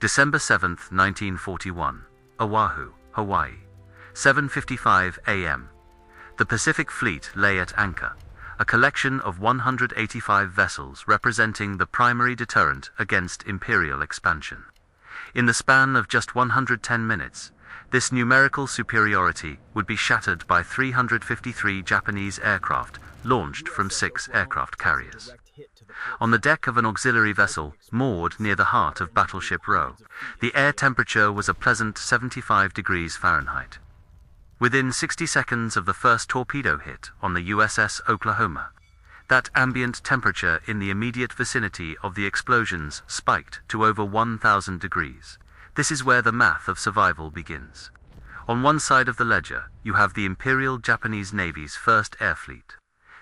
December 7, 1941, Oahu, Hawaii, 7:55 a.m. The Pacific Fleet lay at anchor, a collection of 185 vessels representing the primary deterrent against imperial expansion. In the span of just 110 minutes, this numerical superiority would be shattered by 353 Japanese aircraft launched from 6 aircraft carriers. On the deck of an auxiliary vessel moored near the heart of Battleship Row, the air temperature was a pleasant 75 degrees Fahrenheit. Within 60 seconds of the first torpedo hit on the USS Oklahoma, that ambient temperature in the immediate vicinity of the explosions spiked to over 1,000 degrees. This is where the math of survival begins. On one side of the ledger, you have the Imperial Japanese Navy's First Air Fleet.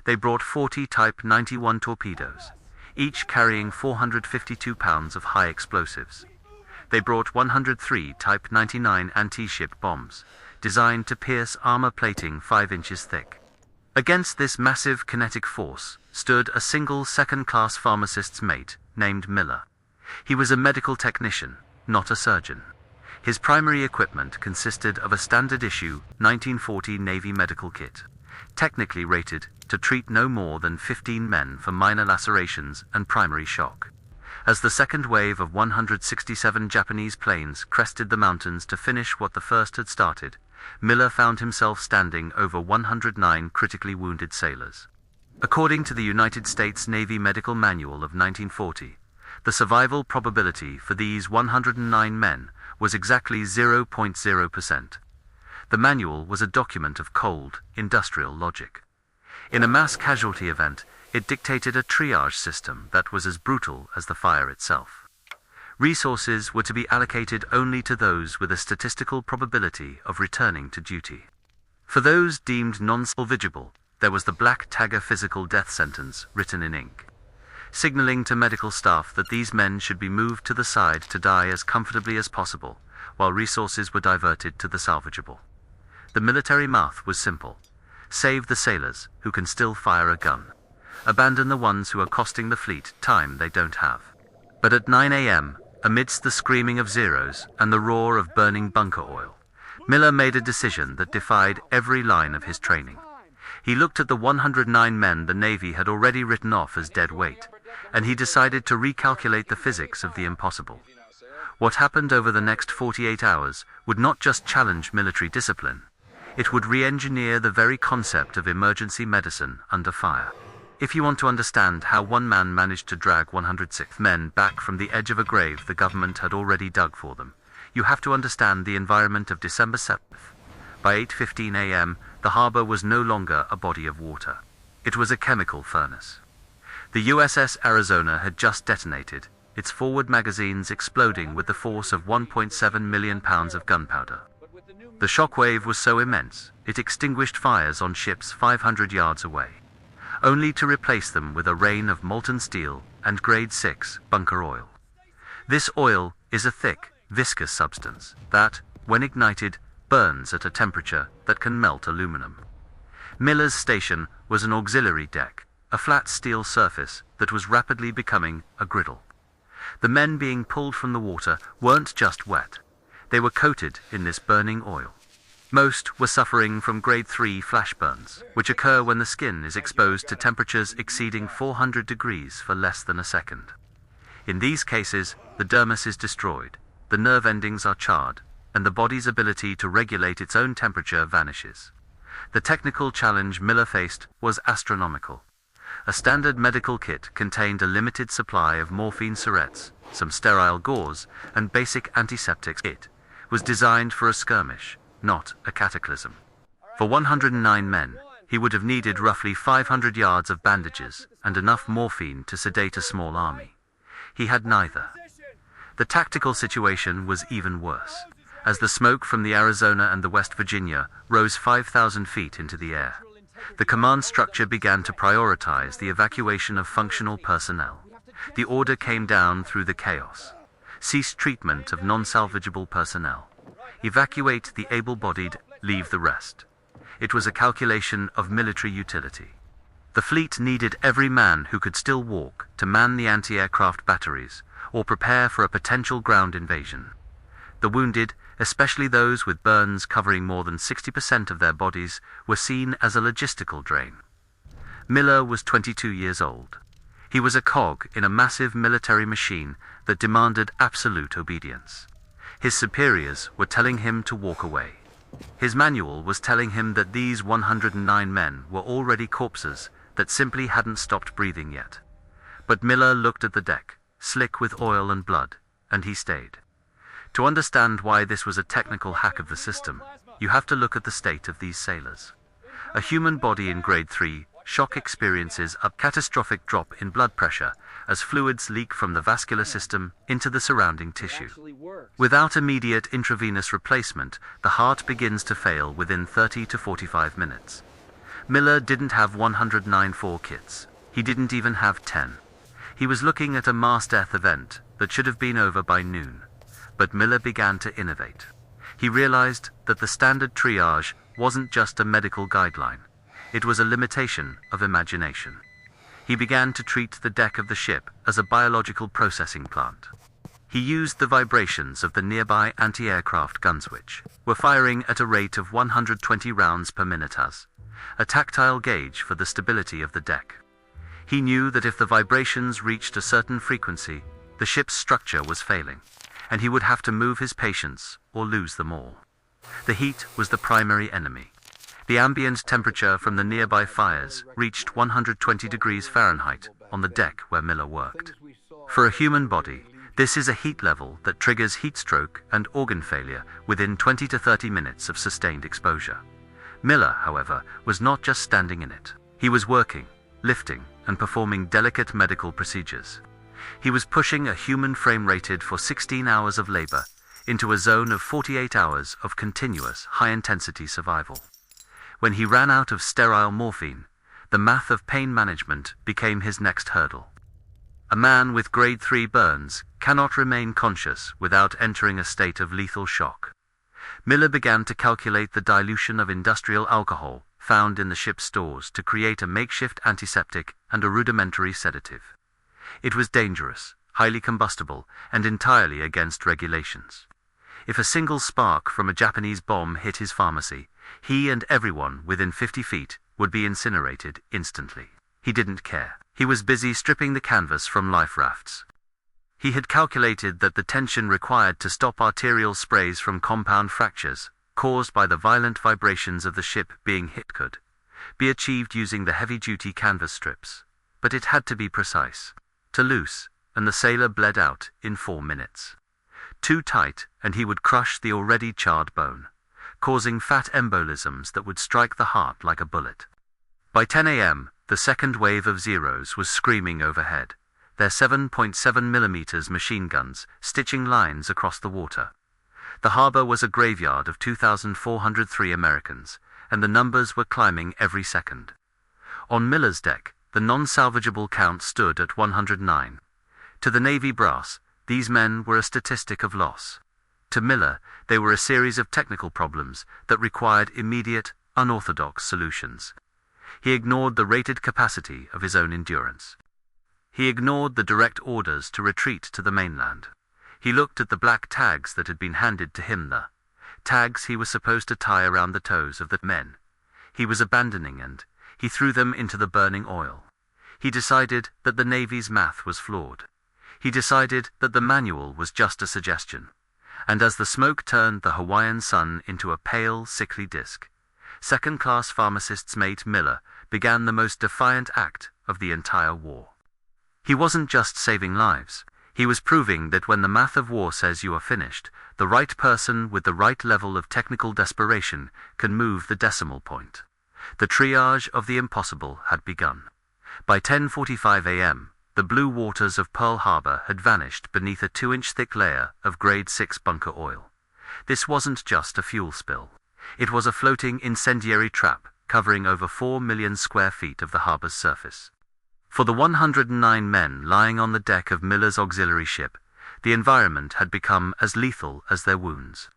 They brought 40 Type 91 torpedoes, each carrying 452 pounds of high explosives. They brought 103 Type 99 anti-ship bombs, designed to pierce armor plating 5 inches thick. Against this massive kinetic force stood a single second-class pharmacist's mate named Miller. He was a medical technician, not a surgeon. His primary equipment consisted of a standard-issue 1940 Navy medical kit, technically rated to treat no more than 15 men for minor lacerations and primary shock. As the second wave of 167 Japanese planes crested the mountains to finish what the first had started, Miller found himself standing over 109 critically wounded sailors. According to the United States Navy Medical Manual of 1940, the survival probability for these 109 men was exactly 0.0%. The manual was a document of cold, industrial logic. In a mass casualty event, it dictated a triage system that was as brutal as the fire itself. Resources were to be allocated only to those with a statistical probability of returning to duty. For those deemed non-salvageable, there was the black tagger physical death sentence written in ink, signaling to medical staff that these men should be moved to the side to die as comfortably as possible, while resources were diverted to the salvageable. The military math was simple. Save the sailors, who can still fire a gun. Abandon the ones who are costing the fleet time they don't have. But at 9 a.m., amidst the screaming of Zeros and the roar of burning bunker oil, Miller made a decision that defied every line of his training. He looked at the 109 men the Navy had already written off as dead weight, and he decided to recalculate the physics of the impossible. What happened over the next 48 hours would not just challenge military discipline, it would re-engineer the very concept of emergency medicine under fire. If you want to understand how one man managed to drag 106 men back from the edge of a grave the government had already dug for them, you have to understand the environment of December 7th. By 8:15 a.m., the harbor was no longer a body of water. It was a chemical furnace. The USS Arizona had just detonated, its forward magazines exploding with the force of 1.7 million pounds of gunpowder. The shockwave was so immense, it extinguished fires on ships 500 yards away, only to replace them with a rain of molten steel and grade 6 bunker oil. This oil is a thick, viscous substance that, when ignited, burns at a temperature that can melt aluminum. Miller's station was an auxiliary deck, a flat steel surface that was rapidly becoming a griddle. The men being pulled from the water weren't just wet. They were coated in this burning oil. Most were suffering from grade 3 flash burns, which occur when the skin is exposed to temperatures exceeding 400 degrees for less than a second. In these cases, the dermis is destroyed, the nerve endings are charred, and the body's ability to regulate its own temperature vanishes. The technical challenge Miller faced was astronomical. A standard medical kit contained a limited supply of morphine syrettes, some sterile gauze, and basic antiseptics. It was designed for a skirmish, not a cataclysm. For 109 men, he would have needed roughly 500 yards of bandages and enough morphine to sedate a small army. He had neither. The tactical situation was even worse, as the smoke from the Arizona and the West Virginia rose 5,000 feet into the air. The command structure began to prioritize the evacuation of functional personnel. The order came down through the chaos. Cease treatment of non-salvageable personnel. Evacuate the able-bodied, leave the rest. It was a calculation of military utility. The fleet needed every man who could still walk to man the anti-aircraft batteries, or prepare for a potential ground invasion. The wounded, especially those with burns covering more than 60% of their bodies, were seen as a logistical drain. Miller was 22 years old. He was a cog in a massive military machine that demanded absolute obedience. His superiors were telling him to walk away. His manual was telling him that these 109 men were already corpses that simply hadn't stopped breathing yet. But Miller looked at the deck, slick with oil and blood, and he stayed. To understand why this was a technical hack of the system, you have to look at the state of these sailors. A human body in grade 3 shock experiences a catastrophic drop in blood pressure as fluids leak from the vascular system into the surrounding tissue. Without immediate intravenous replacement, the heart begins to fail within 30 to 45 minutes. Miller didn't have 109 kits. He didn't even have 10. He was looking at a mass death event that should have been over by noon. But Miller began to innovate. He realized that the standard triage wasn't just a medical guideline. It was a limitation of imagination. He began to treat the deck of the ship as a biological processing plant. He used the vibrations of the nearby anti-aircraft guns, which were firing at a rate of 120 rounds per minute, as a tactile gauge for the stability of the deck. He knew that if the vibrations reached a certain frequency, the ship's structure was failing, and he would have to move his patients or lose them all. The heat was the primary enemy. The ambient temperature from the nearby fires reached 120 degrees Fahrenheit on the deck where Miller worked. For a human body, this is a heat level that triggers heat stroke and organ failure within 20 to 30 minutes of sustained exposure. Miller, however, was not just standing in it. He was working, lifting, and performing delicate medical procedures. He was pushing a human frame rated for 16 hours of labor into a zone of 48 hours of continuous high-intensity survival. When he ran out of sterile morphine, the math of pain management became his next hurdle. A man with grade 3 burns cannot remain conscious without entering a state of lethal shock. Miller began to calculate the dilution of industrial alcohol found in the ship's stores to create a makeshift antiseptic and a rudimentary sedative. It was dangerous, highly combustible, and entirely against regulations. If a single spark from a Japanese bomb hit his pharmacy, he and everyone within 50 feet would be incinerated instantly. He didn't care. He was busy stripping the canvas from life rafts. He had calculated that the tension required to stop arterial sprays from compound fractures, caused by the violent vibrations of the ship being hit, could be achieved using the heavy-duty canvas strips. But it had to be precise. Too loose, and the sailor bled out in 4 minutes. Too tight, and he would crush the already charred bone, causing fat embolisms that would strike the heart like a bullet. By 10 a.m., the second wave of Zeros was screaming overhead, their 7.7mm machine guns stitching lines across the water. The harbor was a graveyard of 2,403 Americans, and the numbers were climbing every second. On Miller's deck, the non-salvageable count stood at 109. To the Navy brass, these men were a statistic of loss. To Miller, they were a series of technical problems that required immediate, unorthodox solutions. He ignored the rated capacity of his own endurance. He ignored the direct orders to retreat to the mainland. He looked at the black tags that had been handed to him, the tags he was supposed to tie around the toes of the men he was abandoning, and he threw them into the burning oil. He decided that the Navy's math was flawed. He decided that the manual was just a suggestion. And as the smoke turned the Hawaiian sun into a pale, sickly disk, second-class pharmacist's mate Miller began the most defiant act of the entire war. He wasn't just saving lives. He was proving that when the math of war says you are finished, the right person with the right level of technical desperation can move the decimal point. The triage of the impossible had begun. By 10:45 a.m., the blue waters of Pearl Harbor had vanished beneath a 2-inch thick layer of grade 6 bunker oil. This wasn't just a fuel spill. It was a floating incendiary trap covering over 4 million square feet of the harbor's surface. For the 109 men lying on the deck of Miller's auxiliary ship, the environment had become as lethal as their wounds.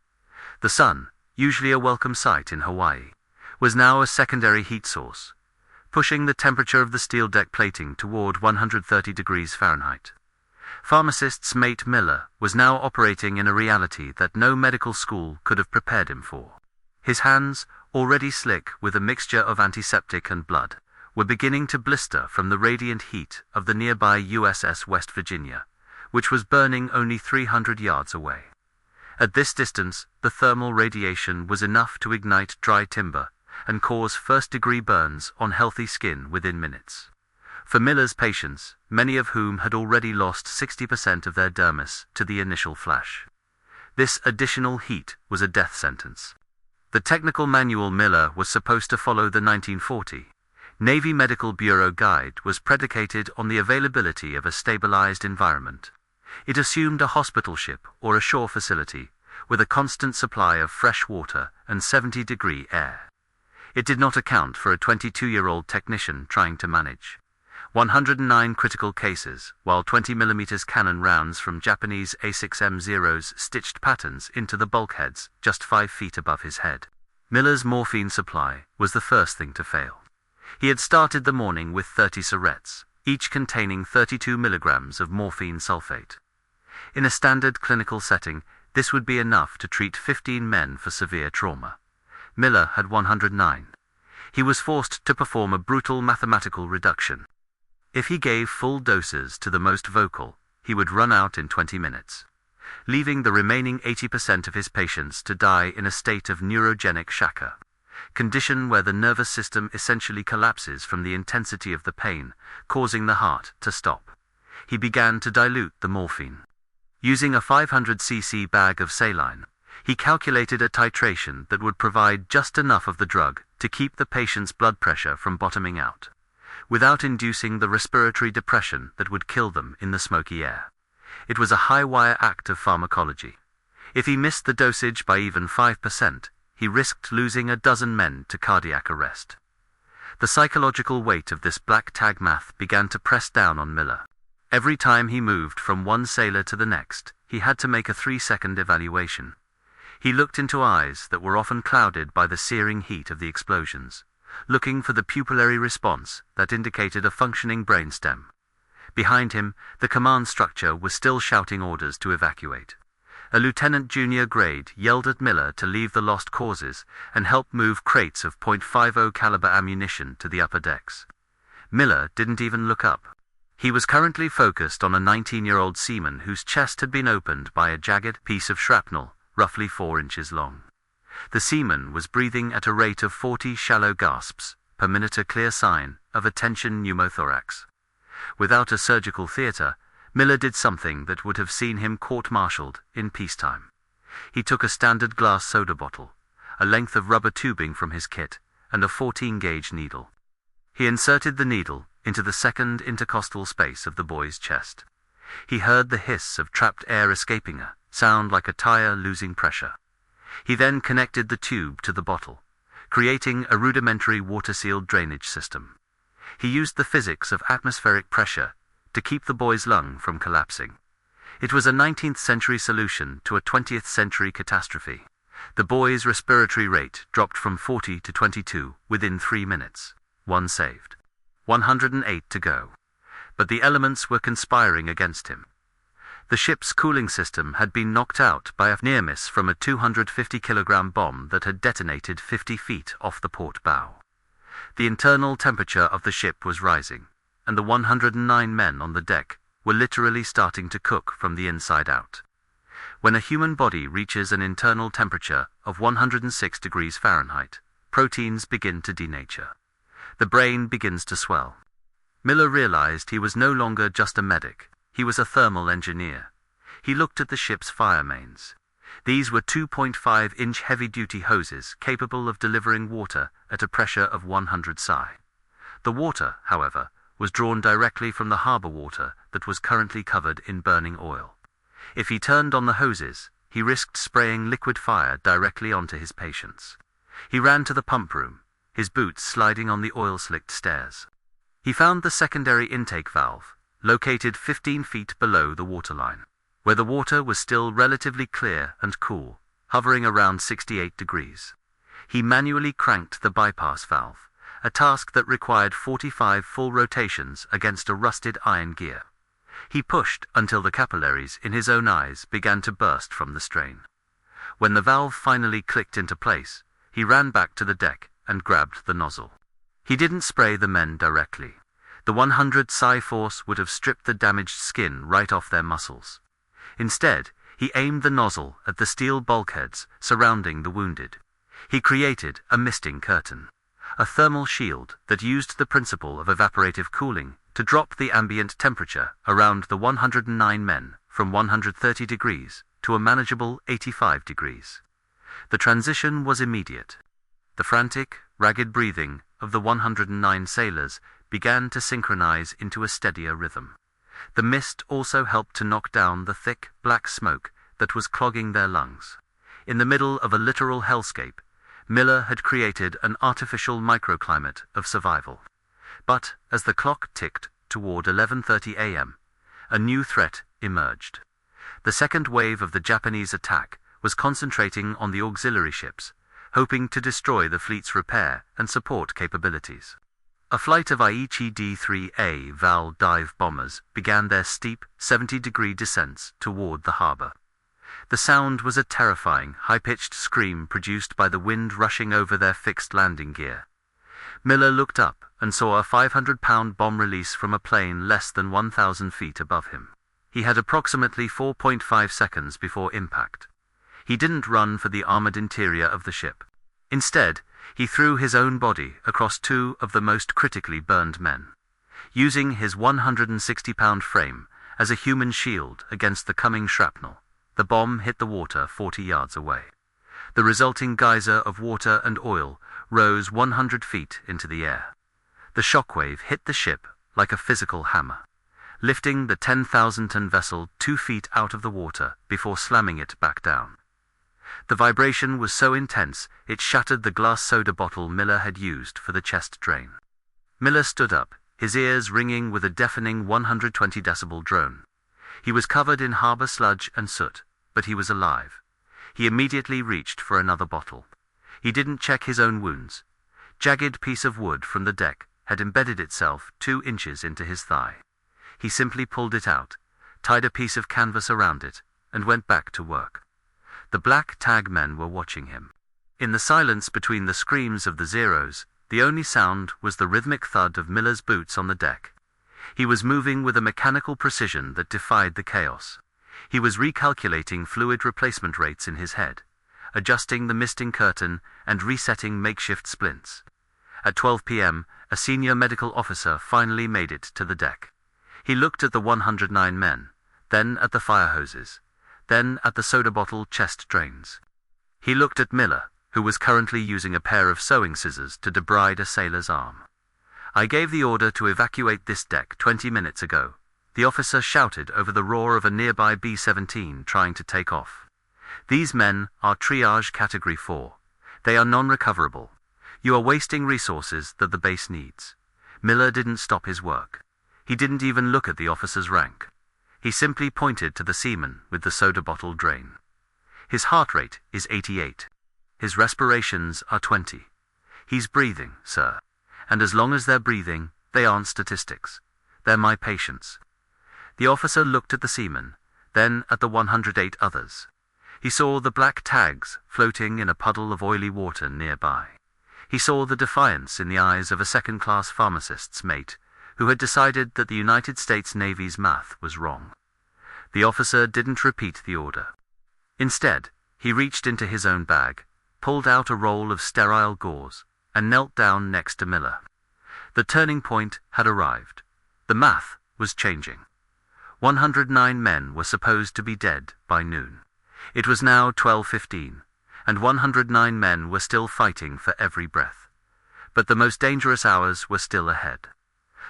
The sun, usually a welcome sight in Hawaii, was now a secondary heat source, pushing the temperature of the steel deck plating toward 130 degrees Fahrenheit. Pharmacist's mate Miller was now operating in a reality that no medical school could have prepared him for. His hands, already slick with a mixture of antiseptic and blood, were beginning to blister from the radiant heat of the nearby USS West Virginia, which was burning only 300 yards away. At this distance, the thermal radiation was enough to ignite dry timber and cause first-degree burns on healthy skin within minutes. For Miller's patients, many of whom had already lost 60% of their dermis to the initial flash, this additional heat was a death sentence. The technical manual Miller was supposed to follow, the 1940 Navy Medical Bureau Guide, was predicated on the availability of a stabilized environment. It assumed a hospital ship or a shore facility with a constant supply of fresh water and 70-degree air. It did not account for a 22-year-old technician trying to manage 109 critical cases, while 20mm cannon rounds from Japanese A6M0s stitched patterns into the bulkheads just 5 feet above his head. Miller's morphine supply was the first thing to fail. He had started the morning with 30 syrettes, each containing 32 milligrams of morphine sulfate. In a standard clinical setting, this would be enough to treat 15 men for severe trauma. Miller had 109. He was forced to perform a brutal mathematical reduction. If he gave full doses to the most vocal, he would run out in 20 minutes, leaving the remaining 80% of his patients to die in a state of neurogenic shaka, condition where the nervous system essentially collapses from the intensity of the pain, causing the heart to stop. He began to dilute the morphine. Using a 500 cc bag of saline, he calculated a titration that would provide just enough of the drug to keep the patient's blood pressure from bottoming out, without inducing the respiratory depression that would kill them in the smoky air. It was a high-wire act of pharmacology. If he missed the dosage by even 5%, he risked losing a dozen men to cardiac arrest. The psychological weight of this black tag math began to press down on Miller. Every time he moved from one sailor to the next, he had to make a 3-second evaluation. He looked into eyes that were often clouded by the searing heat of the explosions, looking for the pupillary response that indicated a functioning brainstem. Behind him, the command structure was still shouting orders to evacuate. A lieutenant junior grade yelled at Miller to leave the lost causes and help move crates of .50 caliber ammunition to the upper decks. Miller didn't even look up. He was currently focused on a 19-year-old seaman whose chest had been opened by a jagged piece of shrapnel, roughly 4 inches long. The seaman was breathing at a rate of 40 shallow gasps per minute, a clear sign of a tension pneumothorax. Without a surgical theater, Miller did something that would have seen him court-martialed in peacetime. He took a standard glass soda bottle, a length of rubber tubing from his kit, and a 14-gauge needle. He inserted the needle into the second intercostal space of the boy's chest. He heard the hiss of trapped air escaping a sound like a tire losing pressure. He then connected the tube to the bottle, creating a rudimentary water-sealed drainage system. He used the physics of atmospheric pressure to keep the boy's lung from collapsing. It was a 19th century solution to a 20th century catastrophe. The boy's respiratory rate dropped from 40 to 22 within 3 minutes. 1 saved. 108 to go. But the elements were conspiring against him. The ship's cooling system had been knocked out by a near miss from a 250-kilogram bomb that had detonated 50 feet off the port bow. The internal temperature of the ship was rising, and the 109 men on the deck were literally starting to cook from the inside out. When a human body reaches an internal temperature of 106 degrees Fahrenheit, proteins begin to denature. The brain begins to swell. Miller realized he was no longer just a medic, he was a thermal engineer. He looked at the ship's fire mains. These were 2.5-inch heavy-duty hoses capable of delivering water at a pressure of 100 psi. The water, however, was drawn directly from the harbor water that was currently covered in burning oil. If he turned on the hoses, he risked spraying liquid fire directly onto his patients. He ran to the pump room, his boots sliding on the oil-slicked stairs. He found the secondary intake valve, located 15 feet below the waterline, where the water was still relatively clear and cool, hovering around 68 degrees. He manually cranked the bypass valve, a task that required 45 full rotations against a rusted iron gear. He pushed until the capillaries in his own eyes began to burst from the strain. When the valve finally clicked into place, he ran back to the deck and grabbed the nozzle. He didn't spray the men directly. The 100 psi force would have stripped the damaged skin right off their muscles. Instead, he aimed the nozzle at the steel bulkheads surrounding the wounded. He created a misting curtain, a thermal shield that used the principle of evaporative cooling to drop the ambient temperature around the 109 men from 130 degrees to a manageable 85 degrees. The transition was immediate. The frantic, ragged breathing of the 109 sailors began to synchronize into a steadier rhythm. The mist also helped to knock down the thick, black smoke that was clogging their lungs. In the middle of a literal hellscape, Miller had created an artificial microclimate of survival. But as the clock ticked toward 11:30 a.m., a new threat emerged. The second wave of the Japanese attack was concentrating on the auxiliary ships, hoping to destroy the fleet's repair and support capabilities. A flight of Aichi D-3A Val dive bombers began their steep, 70-degree descents toward the harbor. The sound was a terrifying, high-pitched scream produced by the wind rushing over their fixed landing gear. Miller looked up and saw a 500-pound bomb release from a plane less than 1,000 feet above him. He had approximately 4.5 seconds before impact. He didn't run for the armored interior of the ship. Instead, he threw his own body across two of the most critically burned men. Using his 160-pound frame as a human shield against the coming shrapnel, the bomb hit the water 40 yards away. The resulting geyser of water and oil rose 100 feet into the air. The shockwave hit the ship like a physical hammer, lifting the 10,000-ton vessel 2 feet out of the water before slamming it back down. The vibration was so intense it shattered the glass soda bottle Miller had used for the chest drain. Miller stood up, his ears ringing with a deafening 120 decibel drone. He was covered in harbor sludge and soot, but he was alive. He immediately reached for another bottle. He didn't check his own wounds. Jagged piece of wood from the deck had embedded itself 2 inches into his thigh. He simply pulled it out, tied a piece of canvas around it, and went back to work. The black tag men were watching him. In the silence between the screams of the Zeros, the only sound was the rhythmic thud of Miller's boots on the deck. He was moving with a mechanical precision that defied the chaos. He was recalculating fluid replacement rates in his head, adjusting the misting curtain and resetting makeshift splints. At 12 p.m., a senior medical officer finally made it to the deck. He looked at the 109 men, then at the fire hoses, then at the soda bottle chest drains. He looked at Miller, who was currently using a pair of sewing scissors to debride a sailor's arm. "I gave the order to evacuate this deck 20 minutes ago," the officer shouted over the roar of a nearby B-17 trying to take off. "These men are triage category 4. They are non-recoverable. You are wasting resources that the base needs." Miller didn't stop his work. He didn't even look at the officer's rank. He simply pointed to the seaman with the soda bottle drain. "His heart rate is 88. His respirations are 20. He's breathing, sir. And as long as they're breathing, they aren't statistics. They're my patients." The officer looked at the seaman, then at the 108 others. He saw the black tags floating in a puddle of oily water nearby. He saw the defiance in the eyes of a second-class pharmacist's mate, who had decided that the United States Navy's math was wrong. The officer didn't repeat the order. Instead, he reached into his own bag, pulled out a roll of sterile gauze, and knelt down next to Miller. The turning point had arrived. The math was changing. 109 men were supposed to be dead by noon. It was now 12:15, and 109 men were still fighting for every breath. But the most dangerous hours were still ahead.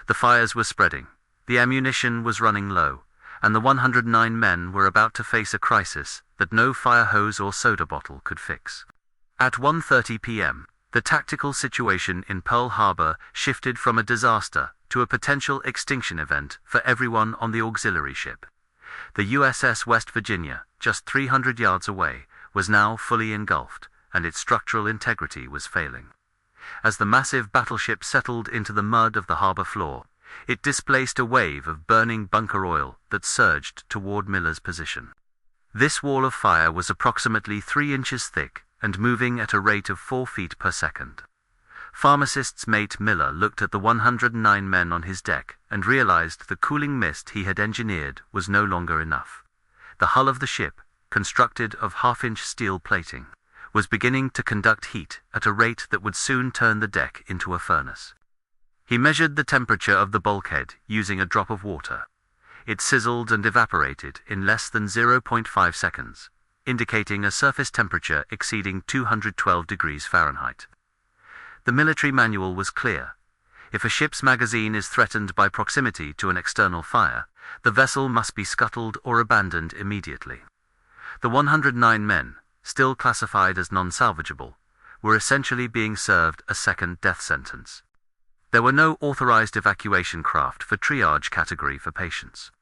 The fires were spreading, the ammunition was running low, and the 109 men were about to face a crisis that no fire hose or soda bottle could fix. At 1:30 p.m., the tactical situation in Pearl Harbor shifted from a disaster to a potential extinction event for everyone on the auxiliary ship. The USS West Virginia, just 300 yards away, was now fully engulfed, and its structural integrity was failing. As the massive battleship settled into the mud of the harbor floor, It displaced a wave of burning bunker oil that surged toward Miller's position. This wall of fire was approximately 3 inches thick and moving at a rate of 4 feet per second. Pharmacist's mate Miller looked at the 109 men on his deck and realized the cooling mist he had engineered was no longer enough. The hull of the ship, constructed of half-inch steel plating, was beginning to conduct heat at a rate that would soon turn the deck into a furnace. He measured the temperature of the bulkhead using a drop of water. It sizzled and evaporated in less than 0.5 seconds, indicating a surface temperature exceeding 212 degrees Fahrenheit. The military manual was clear. If a ship's magazine is threatened by proximity to an external fire, the vessel must be scuttled or abandoned immediately. The 109 men, still classified as non-salvageable, were essentially being served a second death sentence. There were no authorized evacuation craft for triage category for patients.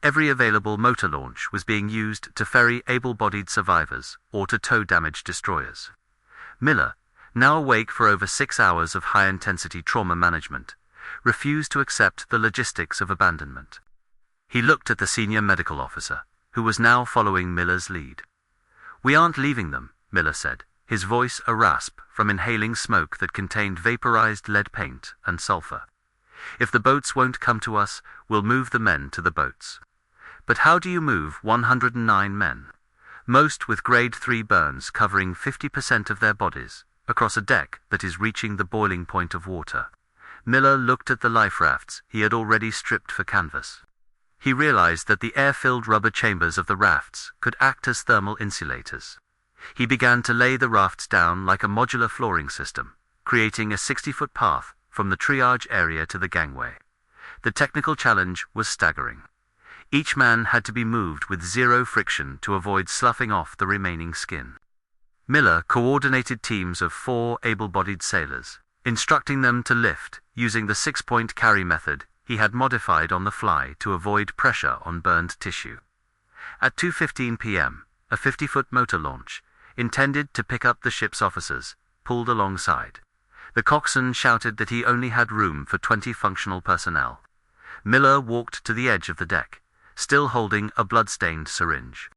Every available motor launch was being used to ferry able-bodied survivors or to tow damaged destroyers. Miller, now awake for over 6 hours of high-intensity trauma management, refused to accept the logistics of abandonment. He looked at the senior medical officer, who was now following Miller's lead. "We aren't leaving them," Miller said, his voice a rasp from inhaling smoke that contained vaporized lead paint and sulfur. "If the boats won't come to us, we'll move the men to the boats." "But how do you move 109 men, most with grade 3 burns covering 50% of their bodies, across a deck that is reaching the boiling point of water?" Miller looked at the life rafts he had already stripped for canvas. He realized that the air-filled rubber chambers of the rafts could act as thermal insulators. He began to lay the rafts down like a modular flooring system, creating a 60-foot path from the triage area to the gangway. The technical challenge was staggering. Each man had to be moved with 0 friction to avoid sloughing off the remaining skin. Miller coordinated teams of 4 able-bodied sailors, instructing them to lift using the 6-point carry method he had modified on the fly to avoid pressure on burned tissue. At 2:15 p.m., a 50-foot motor launch, intended to pick up the ship's officers, pulled alongside. The coxswain shouted that he only had room for 20 functional personnel. Miller walked to the edge of the deck, still holding a blood-stained syringe.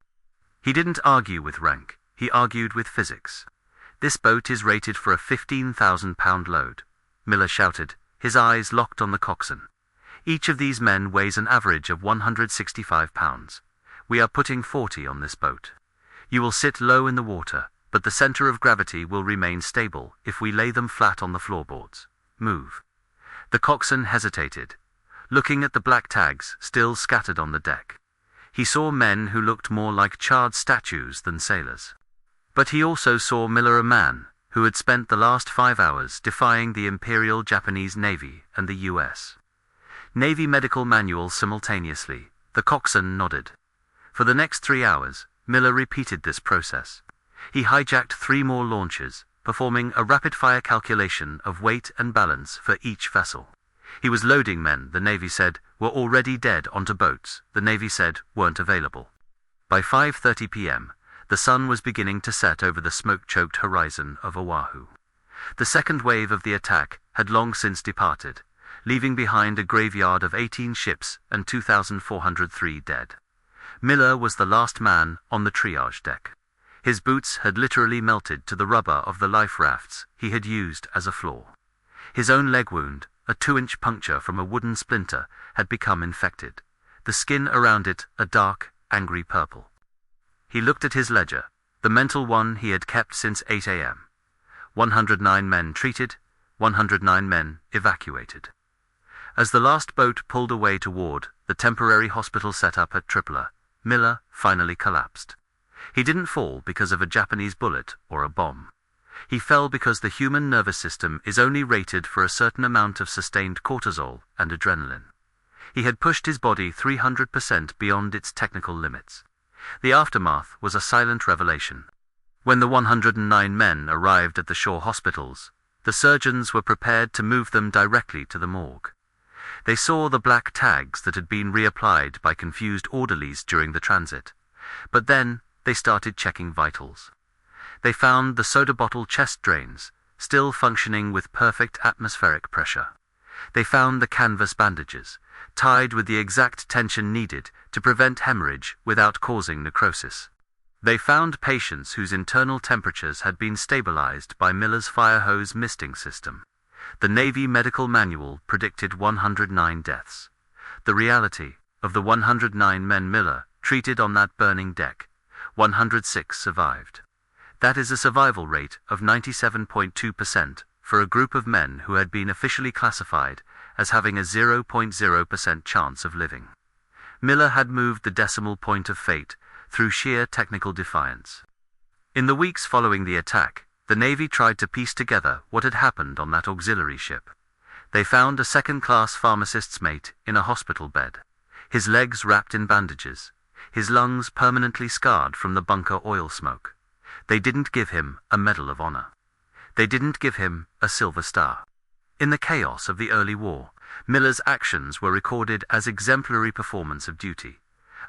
He didn't argue with rank, he argued with physics. "This boat is rated for a 15,000-pound load," Miller shouted, his eyes locked on the coxswain. "Each of these men weighs an average of 165 pounds. We are putting 40 on this boat. You will sit low in the water, but the center of gravity will remain stable if we lay them flat on the floorboards. Move." The coxswain hesitated, looking at the black tags still scattered on the deck. He saw men who looked more like charred statues than sailors. But he also saw Miller, a man who had spent the last 5 hours defying the Imperial Japanese Navy and the U.S. Navy medical manual simultaneously. The coxswain nodded. For the next 3 hours, Miller repeated this process. He hijacked 3 more launches, performing a rapid-fire calculation of weight and balance for each vessel. He was loading men the Navy said were already dead onto boats the Navy said weren't available. By 5:30 p.m., the sun was beginning to set over the smoke-choked horizon of Oahu. The second wave of the attack had long since departed, leaving behind a graveyard of 18 ships and 2,403 dead. Miller was the last man on the triage deck. His boots had literally melted to the rubber of the life rafts he had used as a floor. His own leg wound, a 2-inch puncture from a wooden splinter, had become infected, the skin around it a dark, angry purple. He looked at his ledger, the mental one he had kept since 8 a.m. 109 men treated, 109 men evacuated. As the last boat pulled away toward the temporary hospital set up at Tripoli, Miller finally collapsed. He didn't fall because of a Japanese bullet or a bomb. He fell because the human nervous system is only rated for a certain amount of sustained cortisol and adrenaline. He had pushed his body 300% beyond its technical limits. The aftermath was a silent revelation. When the 109 men arrived at the shore hospitals, the surgeons were prepared to move them directly to the morgue. They saw the black tags that had been reapplied by confused orderlies during the transit, but then they started checking vitals. They found the soda bottle chest drains still functioning with perfect atmospheric pressure. They found the canvas bandages, tied with the exact tension needed to prevent hemorrhage without causing necrosis. They found patients whose internal temperatures had been stabilized by Miller's fire hose misting system. The Navy medical manual predicted 109 deaths. The reality, of the 109 men Miller treated on that burning deck, 106 survived. That is a survival rate of 97.2% for a group of men who had been officially classified as having a 0.0% chance of living. Miller had moved the decimal point of fate through sheer technical defiance. In the weeks following the attack, the Navy tried to piece together what had happened on that auxiliary ship. They found a second-class pharmacist's mate in a hospital bed, his legs wrapped in bandages, his lungs permanently scarred from the bunker oil smoke. They didn't give him a Medal of Honor. They didn't give him a Silver Star. In the chaos of the early war, Miller's actions were recorded as exemplary performance of duty,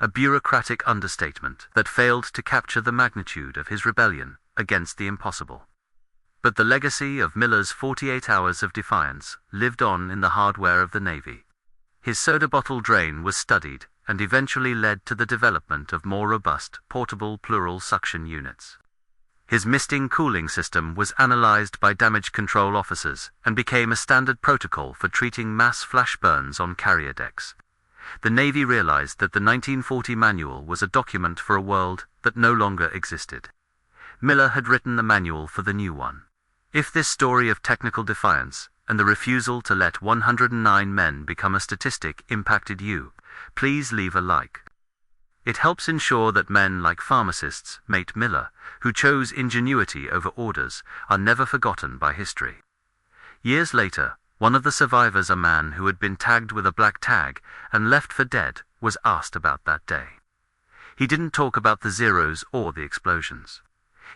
a bureaucratic understatement that failed to capture the magnitude of his rebellion against the impossible. But the legacy of Miller's 48 hours of defiance lived on in the hardware of the Navy. His soda bottle drain was studied and eventually led to the development of more robust, portable plural suction units. His misting cooling system was analyzed by damage control officers and became a standard protocol for treating mass flash burns on carrier decks. The Navy realized that the 1940 manual was a document for a world that no longer existed. Miller had written the manual for the new one. If this story of technical defiance and the refusal to let 109 men become a statistic impacted you, please leave a like. It helps ensure that men like pharmacists, mate Miller, who chose ingenuity over orders, are never forgotten by history. Years later, one of the survivors, a man who had been tagged with a black tag and left for dead, was asked about that day. He didn't talk about the zeros or the explosions.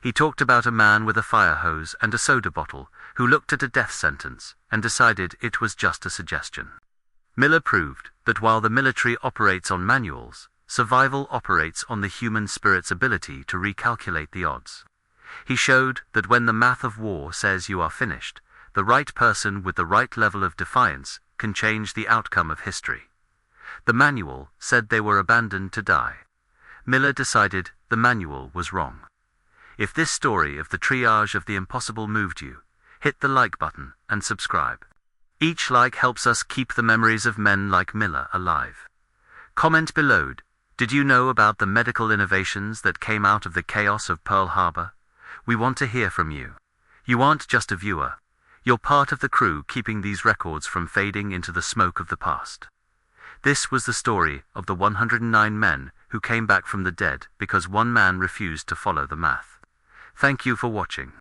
He talked about a man with a fire hose and a soda bottle who looked at a death sentence and decided it was just a suggestion. Miller proved that while the military operates on manuals, survival operates on the human spirit's ability to recalculate the odds. He showed that when the math of war says you are finished, the right person with the right level of defiance can change the outcome of history. The manual said they were abandoned to die. Miller decided the manual was wrong. If this story of the triage of the impossible moved you, hit the like button and subscribe. Each like helps us keep the memories of men like Miller alive. Comment below. Did you know about the medical innovations that came out of the chaos of Pearl Harbor? We want to hear from you. You aren't just a viewer. You're part of the crew keeping these records from fading into the smoke of the past. This was the story of the 109 men who came back from the dead because one man refused to follow the math. Thank you for watching.